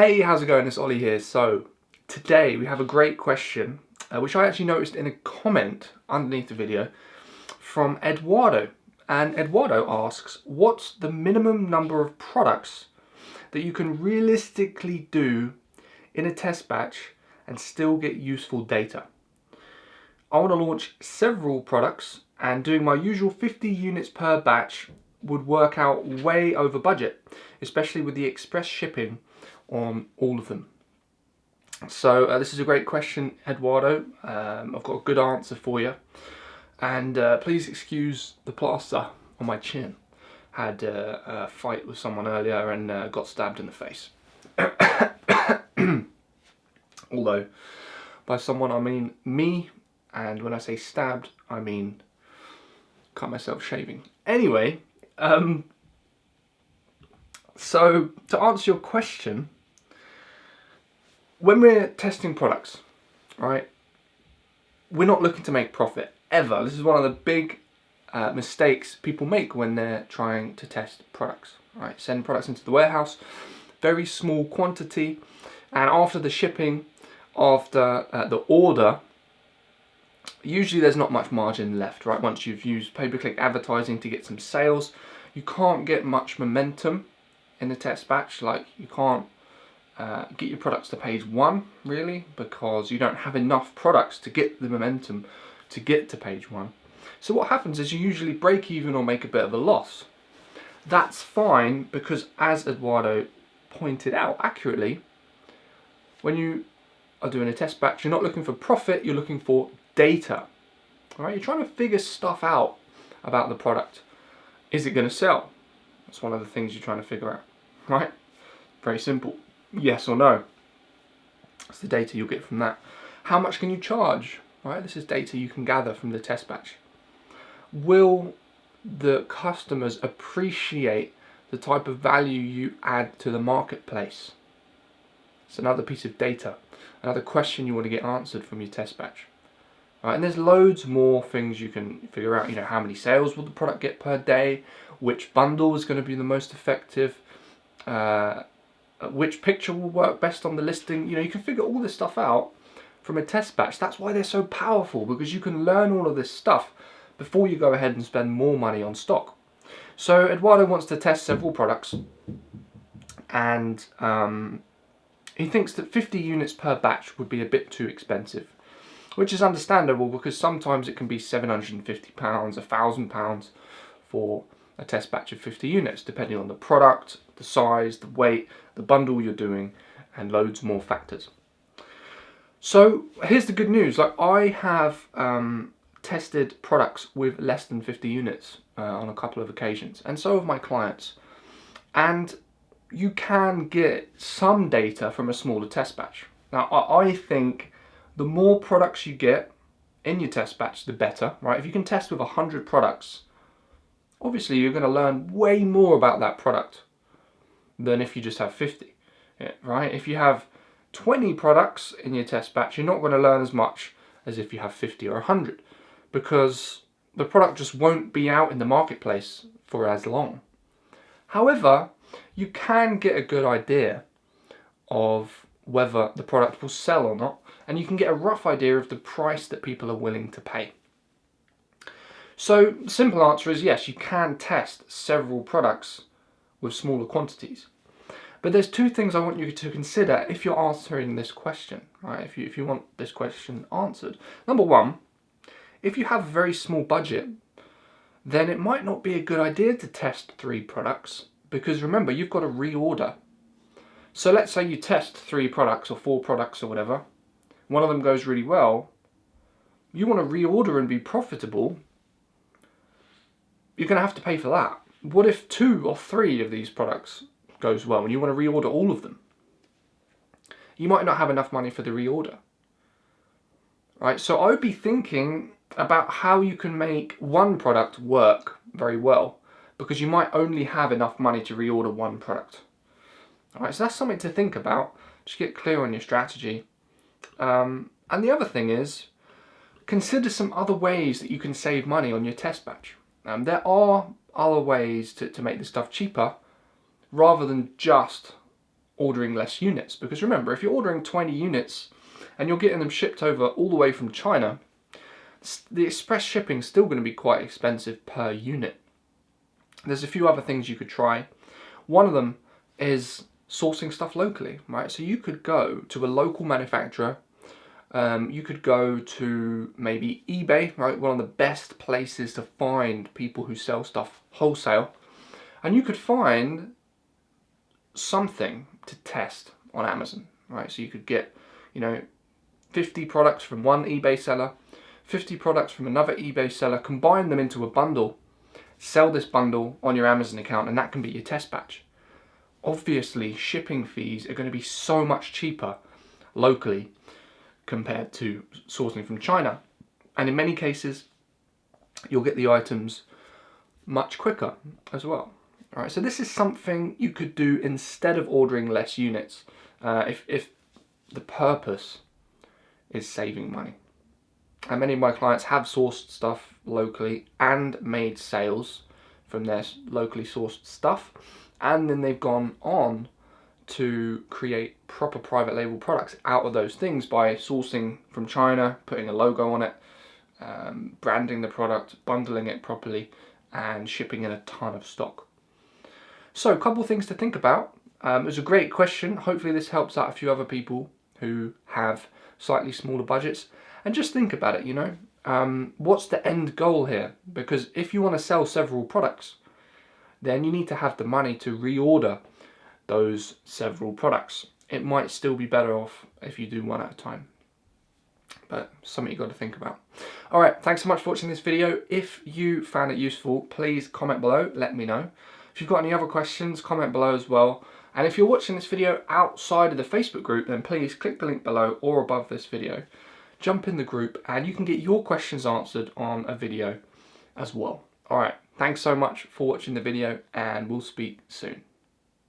Hey, how's it going? It's Ollie here. So today we have a great question, which I actually noticed in a comment underneath the video from Eduardo. And Eduardo asks, what's the minimum number of products that you can realistically do in a test batch and still get useful data? I want to launch several products, and doing my usual 50 units per batch would work out way over budget, especially with the express shipping on all of them. So this is a great question, Eduardo. I've got a good answer for you, and please excuse the plaster on my chin. Had a fight with someone earlier and got stabbed in the face. Although by someone I mean me, and when I say stabbed I mean cut myself shaving. Anyway, so to answer your question, when we're testing products, right, we're not looking to make profit, ever. This is one of the big mistakes people make when they're trying to test products, right? Send products into the warehouse, very small quantity, and after the shipping, after the order, usually there's not much margin left, right? Once you've used pay-per-click advertising to get some sales, you can't get much momentum in the test batch. Like, you can't get your products to page 1 really, because you don't have enough products to get the momentum to get to page 1. So what happens is you usually break even or make a bit of a loss. That's fine, because as Eduardo pointed out accurately, when you are doing a test batch, you're not looking for profit, you're looking for data. All right, you're trying to figure stuff out about the product. Is it going to sell? That's one of the things you're trying to figure out, right? Very simple. Yes or no. That's the data you'll get from that. How much can you charge? Right, this is data you can gather from the test batch. Will the customers appreciate the type of value you add to the marketplace? It's another piece of data, another question you want to get answered from your test batch. Right, and there's loads more things you can figure out. You know, how many sales will the product get per day? Which bundle is going to be the most effective? Which picture will work best on the listing? You know, you can figure all this stuff out from a test batch. That's why they're so powerful, because you can learn all of this stuff before you go ahead and spend more money on stock. So Eduardo wants to test several products, and he thinks that 50 units per batch would be a bit too expensive, which is understandable, because sometimes it can be £750, £1,000 for a test batch of 50 units, depending on the product, the size, the weight, the bundle you're doing, and loads more factors. So here's the good news. Like, I have tested products with less than 50 units on a couple of occasions, and so have my clients. And you can get some data from a smaller test batch. Now, I think the more products you get in your test batch, the better, right? If you can test with 100 products, obviously you're going to learn way more about that product than if you just have 50, right? If you have 20 products in your test batch, you're not going to learn as much as if you have 50 or 100, because the product just won't be out in the marketplace for as long. However, you can get a good idea of whether the product will sell or not, and you can get a rough idea of the price that people are willing to pay. So the simple answer is yes, you can test several products with smaller quantities. But there's two things I want you to consider if you're answering this question, right? If you want this question answered. Number one, if you have a very small budget, then it might not be a good idea to test 3 products, because remember, you've got to reorder. So let's say you test 3 products or 4 products or whatever. One of them goes really well. You want to reorder and be profitable. You're going to have to pay for that. What if 2 or 3 of these products goes well and you want to reorder all of them? You might not have enough money for the reorder, right? So I would be thinking about how you can make one product work very well, because you might only have enough money to reorder one product. All right, so that's something to think about. Just get clear on your strategy. And the other thing is, consider some other ways that you can save money on your test batch. There are other ways to make this stuff cheaper, rather than just ordering less units. Because remember, if you're ordering 20 units and you're getting them shipped over all the way from China, the express shipping is still going to be quite expensive per unit. There's a few other things you could try. One of them is sourcing stuff locally, right? So you could go to a local manufacturer. You could go to maybe eBay, right? One of the best places to find people who sell stuff wholesale. And you could find something to test on Amazon, right? So you could get, 50 products from one eBay seller, 50 products from another eBay seller, combine them into a bundle, sell this bundle on your Amazon account, and that can be your test batch. Obviously, shipping fees are going to be so much cheaper locally compared to sourcing from China. And in many cases, you'll get the items much quicker as well. All right, so this is something you could do instead of ordering less units, if the purpose is saving money. And many of my clients have sourced stuff locally and made sales from their locally sourced stuff, and then they've gone on to create proper private label products out of those things by sourcing from China, putting a logo on it, branding the product, bundling it properly, and shipping in a ton of stock. So, a couple of things to think about. It was a great question. Hopefully this helps out a few other people who have slightly smaller budgets. And just think about it, what's the end goal here? Because if you want to sell several products, then you need to have the money to reorder those several products. It might still be better off if you do one at a time. But something you've got to think about. Alright, thanks so much for watching this video. If you found it useful, please comment below, let me know. If you've got any other questions, comment below as well. And if you're watching this video outside of the Facebook group, then please click the link below or above this video. Jump in the group and you can get your questions answered on a video as well. Alright, thanks so much for watching the video and we'll speak soon.